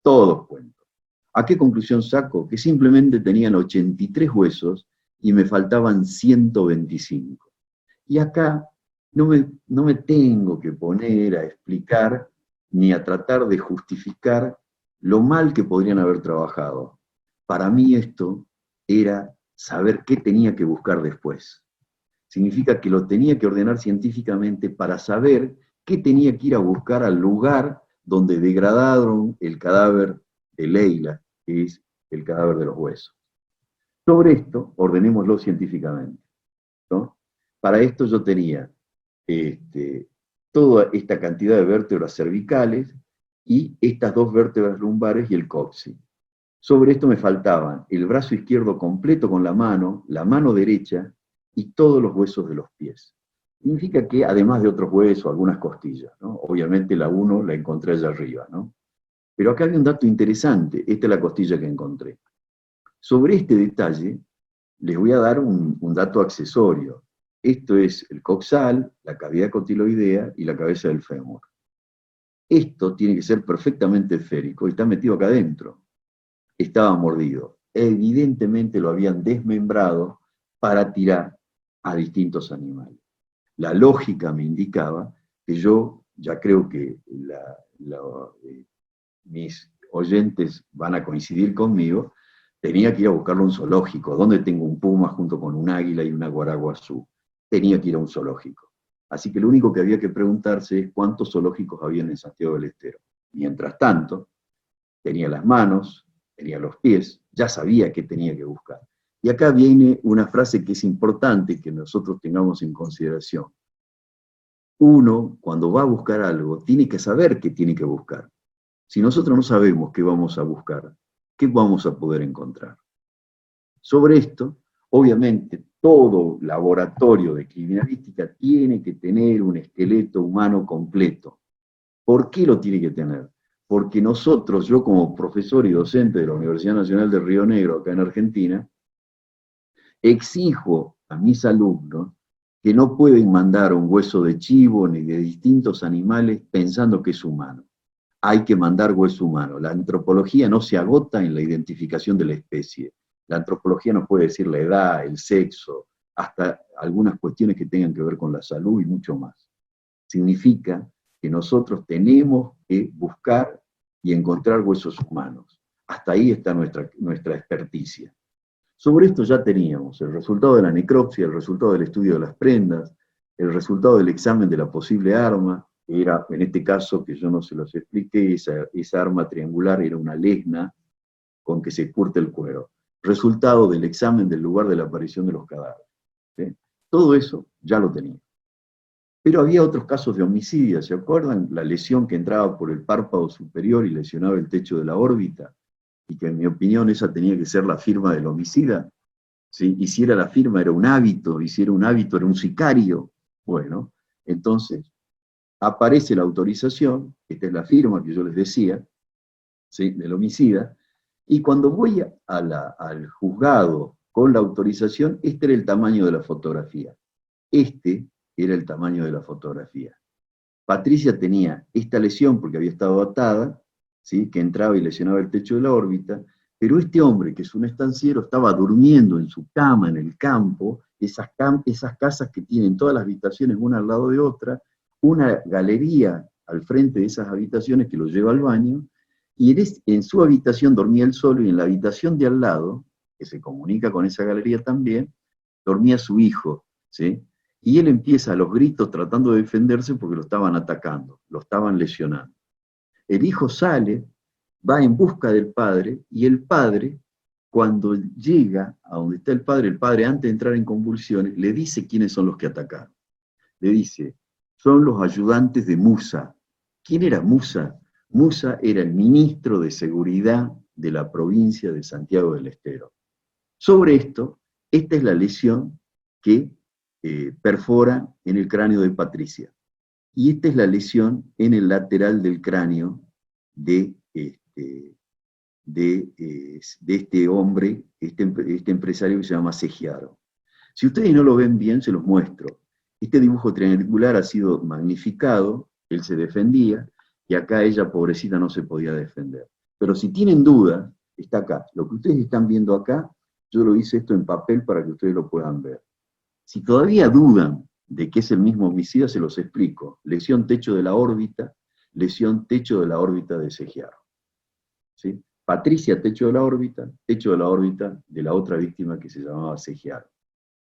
Todos cuento. ¿A qué conclusión saco? Que simplemente tenían 83 huesos y me faltaban 125. Y acá no me tengo que poner a explicar ni a tratar de justificar lo mal que podrían haber trabajado. Para mí esto era saber qué tenía que buscar después. Significa que lo tenía que ordenar científicamente para saber qué tenía que ir a buscar al lugar donde degradaron el cadáver de Leila, que es el cadáver de los huesos. Sobre esto, ordenémoslo científicamente, ¿no? Para esto yo tenía toda esta cantidad de vértebras cervicales y estas dos vértebras lumbares y el coxis. Sobre esto me faltaban el brazo izquierdo completo con la mano derecha y todos los huesos de los pies. Significa que además de otros huesos, algunas costillas, ¿no? Obviamente la 1 la encontré allá arriba, ¿no? Pero acá hay un dato interesante, esta es la costilla que encontré. Sobre este detalle les voy a dar un dato accesorio. Esto es el coxal, la cavidad cotiloidea y la cabeza del fémur. Esto tiene que ser perfectamente esférico y está metido acá adentro. Estaba mordido. Evidentemente lo habían desmembrado para tirar a distintos animales. La lógica me indicaba que yo, ya creo que mis oyentes van a coincidir conmigo, tenía que ir a buscarlo a un zoológico. ¿Dónde tengo un puma junto con un águila y una guaraguazú? Tenía que ir a un zoológico. Así que lo único que había que preguntarse es cuántos zoológicos habían en Santiago del Estero. Mientras tanto, tenía las manos, tenía los pies, ya sabía qué tenía que buscar. Y acá viene una frase que es importante que nosotros tengamos en consideración. Uno, cuando va a buscar algo, tiene que saber qué tiene que buscar. Si nosotros no sabemos qué vamos a buscar, ¿qué vamos a poder encontrar? Sobre esto, obviamente, todo laboratorio de criminalística tiene que tener un esqueleto humano completo. ¿Por qué lo tiene que tener? Porque nosotros, yo como profesor y docente de la Universidad Nacional de Río Negro, acá en Argentina, exijo a mis alumnos que no pueden mandar un hueso de chivo ni de distintos animales pensando que es humano. Hay que mandar hueso humano. La antropología no se agota en la identificación de la especie. La antropología nos puede decir la edad, el sexo, hasta algunas cuestiones que tengan que ver con la salud y mucho más. Significa que nosotros tenemos que buscar y encontrar huesos humanos. Hasta ahí está nuestra experticia. Sobre esto ya teníamos el resultado de la necropsia, el resultado del estudio de las prendas, el resultado del examen de la posible arma, que era, en este caso, que yo no se los expliqué, esa arma triangular era una lesna con que se curte el cuero. Resultado del examen del lugar de la aparición de los cadáveres. ¿Sí? Todo eso ya lo tenía. Pero había otros casos de homicidio, ¿se acuerdan? La lesión que entraba por el párpado superior y lesionaba el techo de la órbita, y que en mi opinión esa tenía que ser la firma del homicida. ¿Sí? Y si era la firma era un hábito, y si era un hábito era un sicario. Bueno, entonces aparece la autorización, esta es la firma que yo les decía, ¿sí? Del homicida, y cuando voy al juzgado con la autorización, este era el tamaño de la fotografía. Este era el tamaño de la fotografía. Patricia tenía esta lesión porque había estado atada, ¿sí? Que entraba y lesionaba el techo de la órbita, pero este hombre, que es un estanciero, estaba durmiendo en su cama en el campo, esas casas que tienen todas las habitaciones una al lado de otra, una galería al frente de esas habitaciones que lo lleva al baño, y en su habitación dormía él solo, y en la habitación de al lado, que se comunica con esa galería también, dormía su hijo, ¿sí? Y él empieza a los gritos tratando de defenderse porque lo estaban atacando, lo estaban lesionando. El hijo sale, va en busca del padre, y el padre, cuando llega a donde está el padre antes de entrar en convulsiones, le dice quiénes son los que atacaron. Le dice, son los ayudantes de Musa. ¿Quién era Musa? Musa era el ministro de Seguridad de la provincia de Santiago del Estero. Sobre esto, esta es la lesión que perfora en el cráneo de Patricia. Y esta es la lesión en el lateral del cráneo de este hombre, este empresario que se llama Segiaro. Si ustedes no lo ven bien, se los muestro. Este dibujo triangular ha sido magnificado, él se defendía, y acá ella, pobrecita, no se podía defender. Pero si tienen dudas, está acá. Lo que ustedes están viendo acá, yo lo hice esto en papel para que ustedes lo puedan ver. Si todavía dudan de que es el mismo homicida, se los explico. Lesión techo de la órbita, lesión techo de la órbita de Segiaro. ¿Sí? Patricia, techo de la órbita de la otra víctima que se llamaba Segiaro.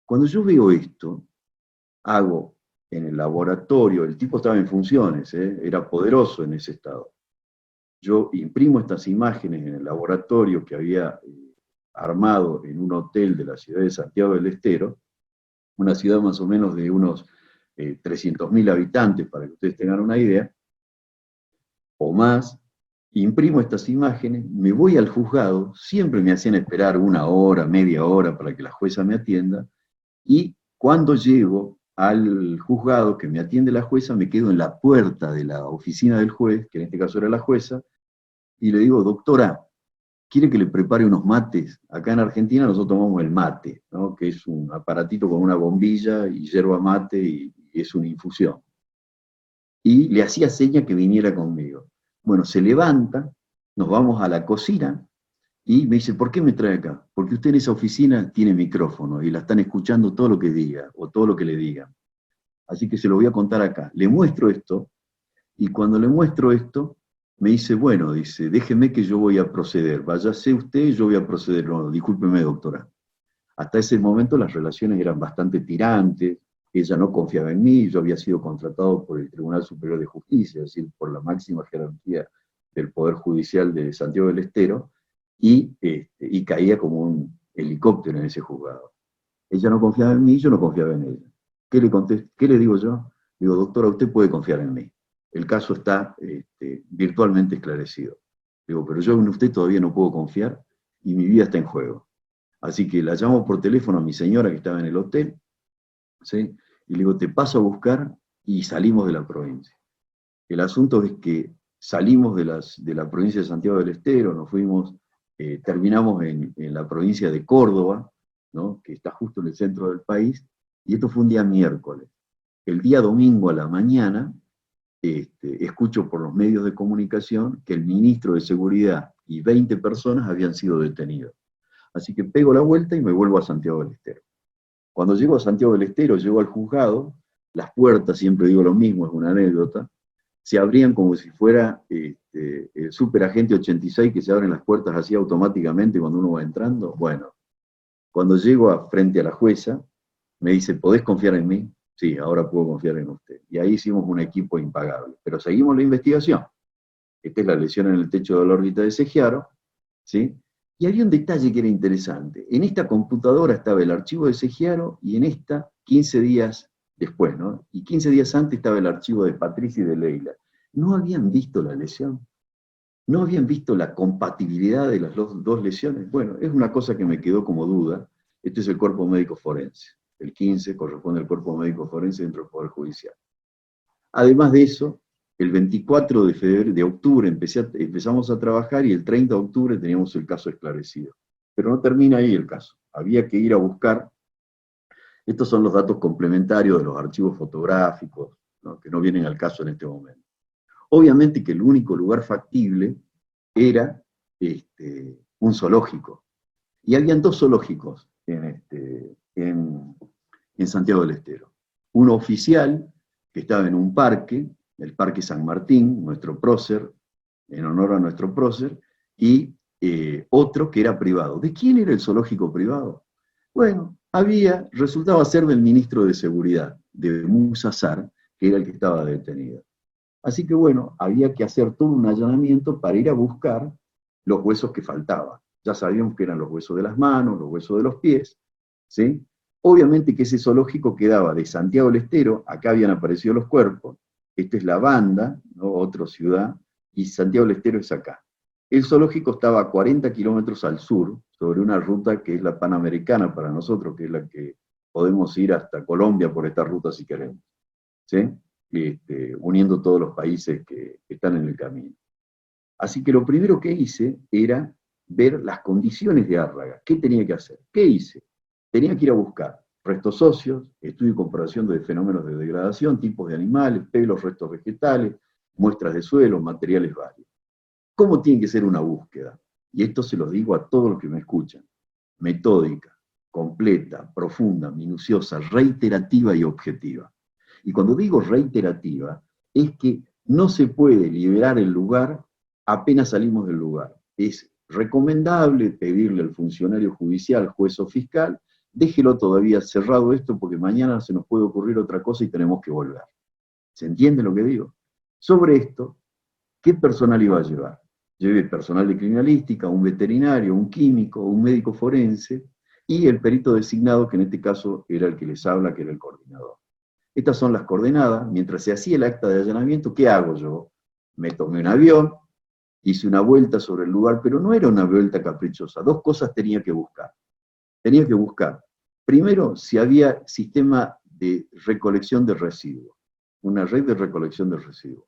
Cuando yo veo esto, hago en el laboratorio, el tipo estaba en funciones, era poderoso en ese estado. Yo imprimo estas imágenes en el laboratorio que había armado en un hotel de la ciudad de Santiago del Estero, una ciudad más o menos de unos 300.000 habitantes, para que ustedes tengan una idea, o más. Imprimo estas imágenes, me voy al juzgado, siempre me hacían esperar una hora, media hora para que la jueza me atienda, y cuando llego al juzgado que me atiende la jueza, me quedo en la puerta de la oficina del juez, que en este caso era la jueza, y le digo, doctora, ¿quiere que le prepare unos mates? Acá en Argentina nosotros tomamos el mate, ¿no? Que es un aparatito con una bombilla y yerba mate y es una infusión. Y le hacía seña que viniera conmigo. Bueno, se levanta, nos vamos a la cocina y me dice, ¿por qué me trae acá? Porque usted en esa oficina tiene micrófono y la están escuchando todo lo que diga o todo lo que le digan. Así que se lo voy a contar acá. Le muestro esto y cuando le muestro esto, me dice, bueno, dice, déjeme que yo voy a proceder. Váyase usted, yo voy a proceder. No, discúlpeme, doctora. Hasta ese momento las relaciones eran bastante tirantes, ella no confiaba en mí, yo había sido contratado por el Tribunal Superior de Justicia, es decir, por la máxima jerarquía del Poder Judicial de Santiago del Estero, y caía como un helicóptero en ese juzgado. Ella no confiaba en mí, yo no confiaba en ella. ¿Qué le digo yo? Digo, doctora, usted puede confiar en mí. El caso está virtualmente esclarecido. Digo, pero yo en usted todavía no puedo confiar y mi vida está en juego. Así que la llamo por teléfono a mi señora que estaba en el hotel, ¿sí? Y le digo, te paso a buscar y salimos de la provincia. El asunto es que salimos de la provincia de Santiago del Estero, nos fuimos, terminamos en la provincia de Córdoba, ¿no? Que está justo en el centro del país, y esto fue un día miércoles. El día domingo a la mañana, escucho por los medios de comunicación que el ministro de Seguridad y 20 personas habían sido detenidos. Así que pego la vuelta y me vuelvo a Santiago del Estero. Cuando llego a Santiago del Estero, llego al juzgado, las puertas, siempre digo lo mismo, es una anécdota, se abrían como si fuera el superagente 86 que se abren las puertas así automáticamente cuando uno va entrando. Bueno, cuando llego frente a la jueza, me dice, ¿podés confiar en mí? Sí, ahora puedo confiar en usted. Y ahí hicimos un equipo impagable. Pero seguimos la investigación. Esta es la lesión en el techo de la órbita de Segiaro, ¿sí? Y había un detalle que era interesante. En esta computadora estaba el archivo de Segiaro y en esta, 15 días después, ¿no? Y 15 días antes estaba el archivo de Patricia y de Leila. No habían visto la lesión. No habían visto la compatibilidad de las dos lesiones. Bueno, es una cosa que me quedó como duda. Este es el cuerpo médico forense. El 15 corresponde al cuerpo médico forense dentro del Poder Judicial. Además de eso, el 24 de octubre empezamos a trabajar y el 30 de octubre teníamos el caso esclarecido. Pero no termina ahí el caso. Había que ir a buscar, estos son los datos complementarios de los archivos fotográficos, ¿no?, que no vienen al caso en este momento. Obviamente que el único lugar factible era un zoológico. Y habían dos zoológicos en Santiago del Estero. Uno oficial, que estaba en un parque, el Parque San Martín, nuestro prócer, en honor a nuestro prócer, y otro que era privado. ¿De quién era el zoológico privado? Bueno, resultaba ser del ministro de Seguridad, de Musa Sar, que era el que estaba detenido. Así que bueno, había que hacer todo un allanamiento para ir a buscar los huesos que faltaban. Ya sabíamos que eran los huesos de las manos, los huesos de los pies, ¿sí? Obviamente que ese zoológico quedaba de Santiago del Estero, acá habían aparecido los cuerpos, esta es La Banda, ¿no?, otra ciudad, y Santiago del Estero es acá. El zoológico estaba a 40 kilómetros al sur, sobre una ruta que es la Panamericana para nosotros, que es la que podemos ir hasta Colombia por esta ruta si queremos, ¿sí? Uniendo todos los países que están en el camino. Así que lo primero que hice era ver las condiciones de Árraga. ¿Qué tenía que hacer? ¿Qué hice? Tenía que ir a buscar restos óseos, estudio y comparación de fenómenos de degradación, tipos de animales, pelos, restos vegetales, muestras de suelo, materiales varios. ¿Cómo tiene que ser una búsqueda? Y esto se los digo a todos los que me escuchan. Metódica, completa, profunda, minuciosa, reiterativa y objetiva. Y cuando digo reiterativa, es que no se puede liberar el lugar apenas salimos del lugar. Es recomendable pedirle al funcionario judicial, juez o fiscal, déjelo todavía cerrado esto porque mañana se nos puede ocurrir otra cosa y tenemos que volver. ¿Se entiende lo que digo? Sobre esto, ¿qué personal iba a llevar? Llevé personal de criminalística, un veterinario, un químico, un médico forense y el perito designado, que en este caso era el que les habla, que era el coordinador. Estas son las coordenadas. Mientras se hacía el acta de allanamiento, ¿qué hago yo? Me tomé un avión, hice una vuelta sobre el lugar, pero no era una vuelta caprichosa. Dos cosas tenía que buscar. Tenía que buscar, primero, si había sistema de recolección de residuos, una red de recolección de residuos.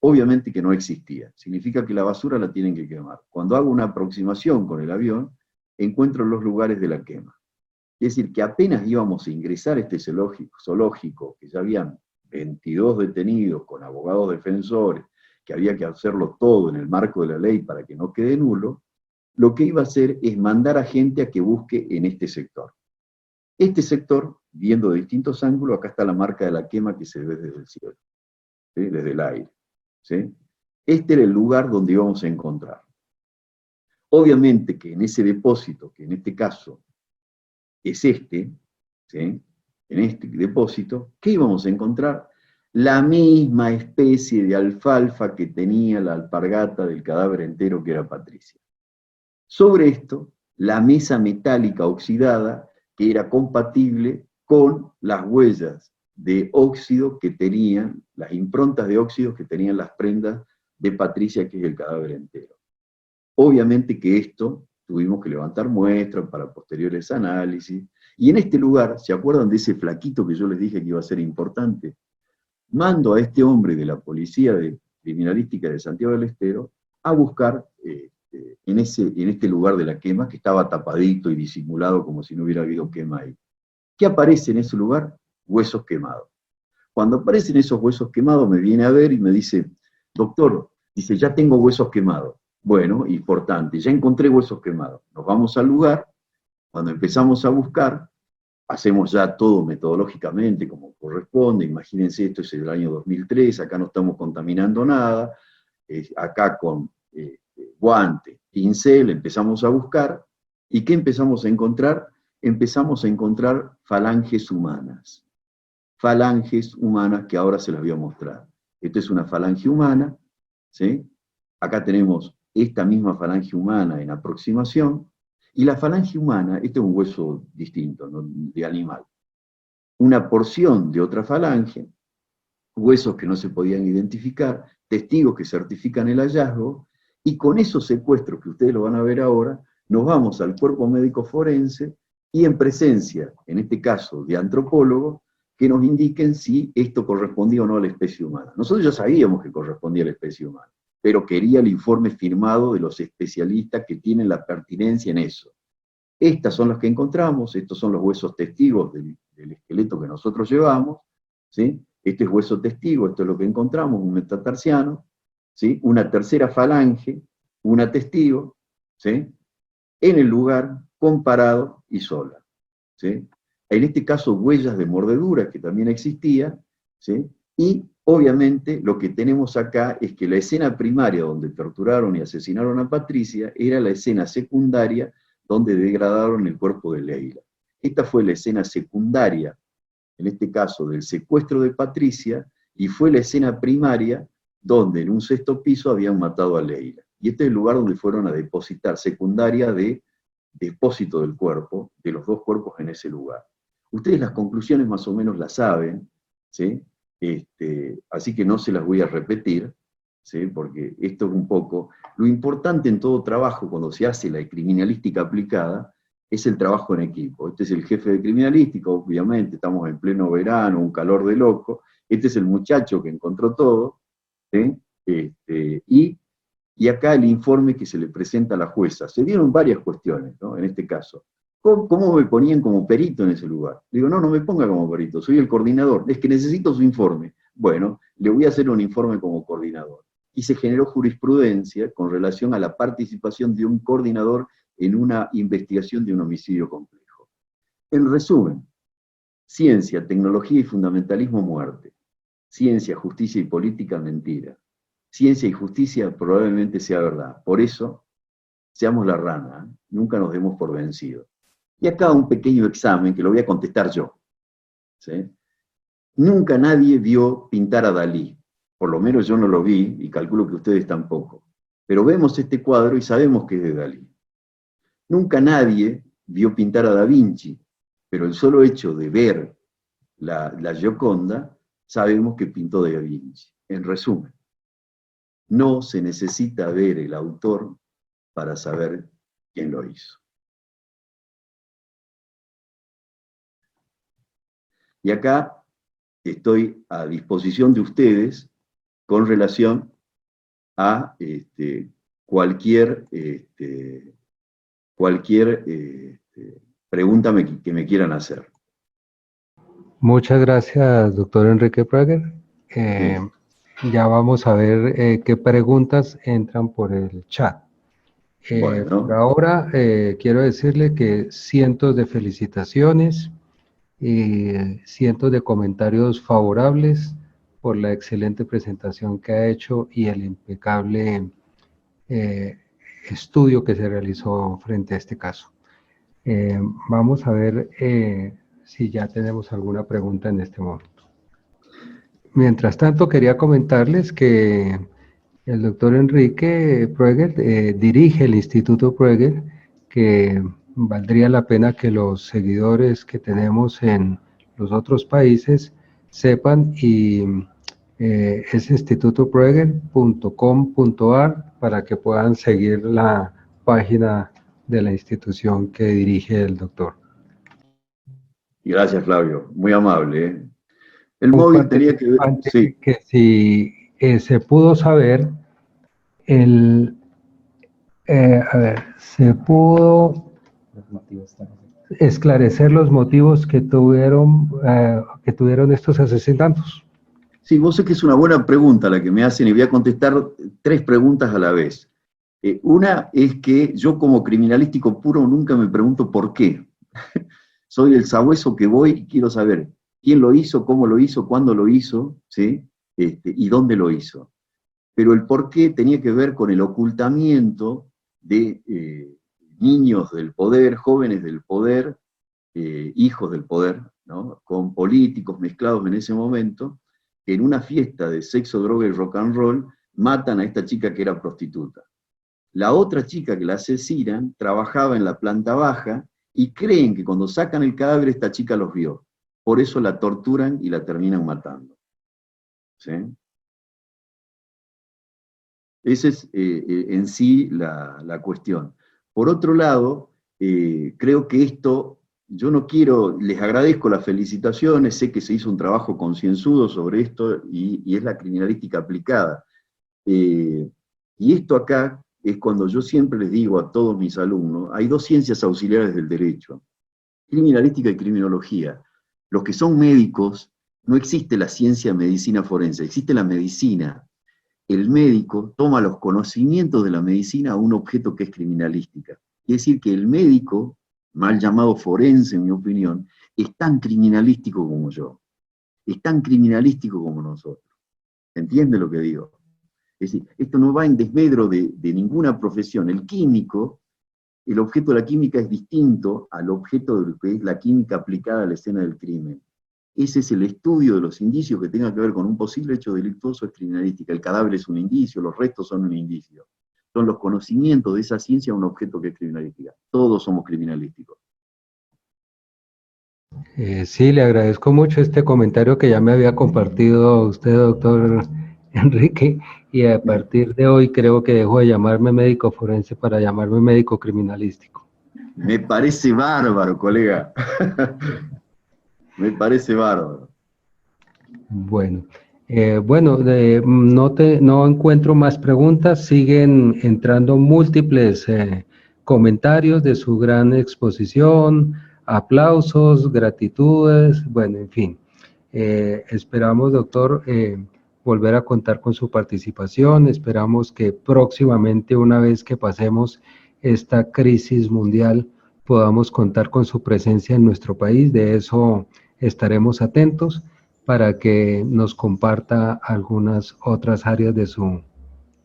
Obviamente que no existía. Significa que la basura la tienen que quemar. Cuando hago una aproximación con el avión, encuentro los lugares de la quema. Es decir, que apenas íbamos a ingresar a este zoológico, que ya habían 22 detenidos con abogados defensores, que había que hacerlo todo en el marco de la ley para que no quede nulo, lo que iba a hacer es mandar a gente a que busque en este sector. Este sector, viendo de distintos ángulos, acá está la marca de la quema que se ve desde el cielo, ¿sí?, desde el aire, ¿sí? Este era el lugar donde íbamos a encontrar. Obviamente que en ese depósito, que en este caso es ¿sí?, en este depósito, ¿qué íbamos a encontrar? La misma especie de alfalfa que tenía la alpargata del cadáver entero, que era Patricia. Sobre esto, la mesa metálica oxidada, que era compatible con las huellas de óxido que tenían, las improntas de óxido que tenían las prendas de Patricia, que es el cadáver entero. Obviamente que esto tuvimos que levantar muestras para posteriores análisis, y en este lugar, ¿se acuerdan de ese flaquito que yo les dije que iba a ser importante? Mando a este hombre de la Policía de Criminalística de Santiago del Estero a buscar en este lugar de la quema, que estaba tapadito y disimulado como si no hubiera habido quema ahí. ¿Qué aparece en ese lugar? Huesos quemados. Cuando aparecen esos huesos quemados, me viene a ver y me dice, doctor, dice, ya tengo huesos quemados. Bueno, importante, ya encontré huesos quemados. Nos vamos al lugar, cuando empezamos a buscar, hacemos ya todo metodológicamente como corresponde. Imagínense, esto es el año 2003, acá no estamos contaminando nada. acá con guante, pincel, empezamos a buscar, ¿y qué empezamos a encontrar? Empezamos a encontrar falanges humanas. Falanges humanas que ahora se las voy a mostrar. Esta es una falange humana, ¿sí? Acá tenemos esta misma falange humana en aproximación, y la falange humana, este es un hueso distinto, ¿no?, de animal. Una porción de otra falange, huesos que no se podían identificar, testigos que certifican el hallazgo, y con esos secuestros que ustedes lo van a ver ahora, nos vamos al cuerpo médico forense y en presencia, en este caso, de antropólogos, que nos indiquen si esto correspondía o no a la especie humana. Nosotros ya sabíamos que correspondía a la especie humana, pero quería el informe firmado de los especialistas que tienen la pertinencia en eso. Estas son las que encontramos, estos son los huesos testigos del esqueleto que nosotros llevamos, ¿sí? Este es hueso testigo, esto es lo que encontramos, un metatarsiano, ¿sí? Una tercera falange, una testigo, ¿sí?, en el lugar, comparado y sola, ¿sí? En este caso, huellas de mordedura, que también existía, ¿sí? Y obviamente lo que tenemos acá es que la escena primaria donde torturaron y asesinaron a Patricia era la escena secundaria donde degradaron el cuerpo de Leila. Esta fue la escena secundaria, en este caso del secuestro de Patricia, y fue la escena primaria donde en un sexto piso habían matado a Leila. Y este es el lugar donde fueron a depositar, secundaria de depósito del cuerpo, de los dos cuerpos en ese lugar. Ustedes las conclusiones más o menos las saben, ¿sí? Así que no se las voy a repetir, ¿sí?, porque esto es un poco... Lo importante en todo trabajo, cuando se hace la criminalística aplicada, es el trabajo en equipo. Este es el jefe de criminalística, obviamente, estamos en pleno verano, un calor de loco. Este es el muchacho que encontró todo, ¿sí? Y acá el informe que se le presenta a la jueza. Se dieron varias cuestiones, ¿no?, en este caso. ¿Cómo me ponían como perito en ese lugar? Digo, no me ponga como perito, soy el coordinador. Es que necesito su informe. Bueno, le voy a hacer un informe como coordinador. Y se generó jurisprudencia con relación a la participación de un coordinador en una investigación de un homicidio complejo. En resumen, ciencia, tecnología y fundamentalismo, muerte. Ciencia, justicia y política, mentira. Ciencia y justicia probablemente sea verdad. Por eso, seamos la rana, ¿eh? Nunca nos demos por vencidos. Y acá un pequeño examen que lo voy a contestar yo, ¿sí? Nunca nadie vio pintar a Dalí. Por lo menos yo no lo vi, y calculo que ustedes tampoco. Pero vemos este cuadro y sabemos que es de Dalí. Nunca nadie vio pintar a Da Vinci, pero el solo hecho de ver la Gioconda, sabemos que pintó Da Vinci. En resumen, no se necesita ver el autor para saber quién lo hizo. Y acá estoy a disposición de ustedes con relación a cualquier pregunta que me quieran hacer. Muchas gracias, doctor Enrique Prager. Ya vamos a ver qué preguntas entran por el chat. Bueno. Por ahora, quiero decirle que cientos de felicitaciones y cientos de comentarios favorables por la excelente presentación que ha hecho y el impecable estudio que se realizó frente a este caso. Vamos a ver si ya tenemos alguna pregunta en este momento. Mientras tanto, quería comentarles que el doctor Enrique Prager dirige el Instituto Prager, que valdría la pena que los seguidores que tenemos en los otros países sepan, y es institutoprager.com.ar para que puedan seguir la página de la institución que dirige el doctor. Gracias, Flavio, muy amable, ¿eh? El móvil tenía que ver... Sí. Que si se pudo saber, se pudo esclarecer los motivos que tuvieron estos asesinatos. Sí, vos sé que es una buena pregunta la que me hacen y voy a contestar 3 preguntas a la vez. Una es que yo como criminalístico puro nunca me pregunto por qué. Soy el sabueso que voy y quiero saber quién lo hizo, cómo lo hizo, cuándo lo hizo, ¿sí? Y dónde lo hizo. pero el por qué tenía que ver con el ocultamiento de niños del poder, jóvenes del poder, hijos del poder, ¿no? Con políticos mezclados en ese momento, que en una fiesta de sexo, droga y rock and roll matan a esta chica que era prostituta. La otra chica que la asesinan trabajaba en la planta baja y creen que cuando sacan el cadáver esta chica los vio. Por eso la torturan y la terminan matando. ¿Sí? Esa es en sí la cuestión. Por otro lado, creo que esto, yo no quiero, les agradezco las felicitaciones, sé que se hizo un trabajo concienzudo sobre esto y es la criminalística aplicada. Y esto acá es cuando yo siempre les digo a todos mis alumnos, hay dos ciencias auxiliares del derecho, criminalística y criminología. Los que son médicos, no existe la ciencia de medicina forense, existe la medicina. El médico toma los conocimientos de la medicina a un objeto que es criminalística. Es decir, que el médico, mal llamado forense en mi opinión, es tan criminalístico como yo, es tan criminalístico como nosotros. ¿Entiende lo que digo? Es decir, esto no va en desmedro de ninguna profesión. El químico, el objeto de la química es distinto al objeto de lo que es la química aplicada a la escena del crimen. Ese es el estudio de los indicios que tengan que ver con un posible hecho delictuoso, es criminalística. El cadáver es un indicio, los restos son un indicio. Son los conocimientos de esa ciencia un objeto que es criminalística. Todos somos criminalísticos. Sí, le agradezco mucho este comentario que ya me había compartido usted, doctor Enrique, y a partir de hoy creo que dejo de llamarme médico forense para llamarme médico criminalístico. Me parece bárbaro, colega. Me parece bárbaro. Bueno, no encuentro más preguntas, siguen entrando múltiples comentarios de su gran exposición, aplausos, gratitudes, bueno, en fin. Esperamos, doctor, volver a contar con su participación, esperamos que próximamente, una vez que pasemos esta crisis mundial, podamos contar con su presencia en nuestro país, de eso estaremos atentos para que nos comparta algunas otras áreas de su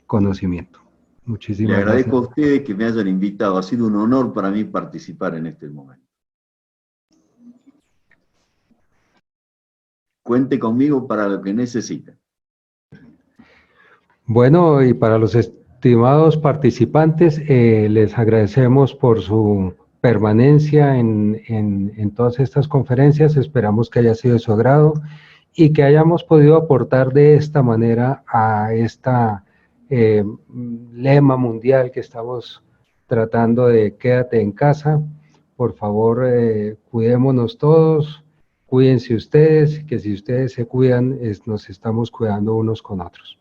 conocimiento. Muchísimas gracias. Le agradezco a ustedes que me hayan invitado, ha sido un honor para mí participar en este momento. Cuente conmigo para lo que necesiten. Bueno, y para los estimados participantes, les agradecemos por su permanencia en todas estas conferencias, esperamos que haya sido de su agrado y que hayamos podido aportar de esta manera a esta lema mundial que estamos tratando de quédate en casa. Por favor, cuidémonos todos, cuídense ustedes, que si ustedes se cuidan, nos estamos cuidando unos con otros.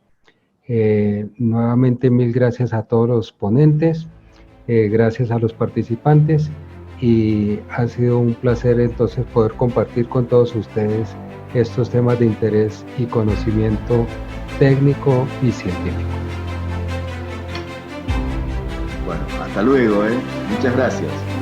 Nuevamente mil gracias a todos los ponentes, gracias a los participantes y ha sido un placer entonces poder compartir con todos ustedes estos temas de interés y conocimiento técnico y científico. Bueno, hasta luego, muchas gracias.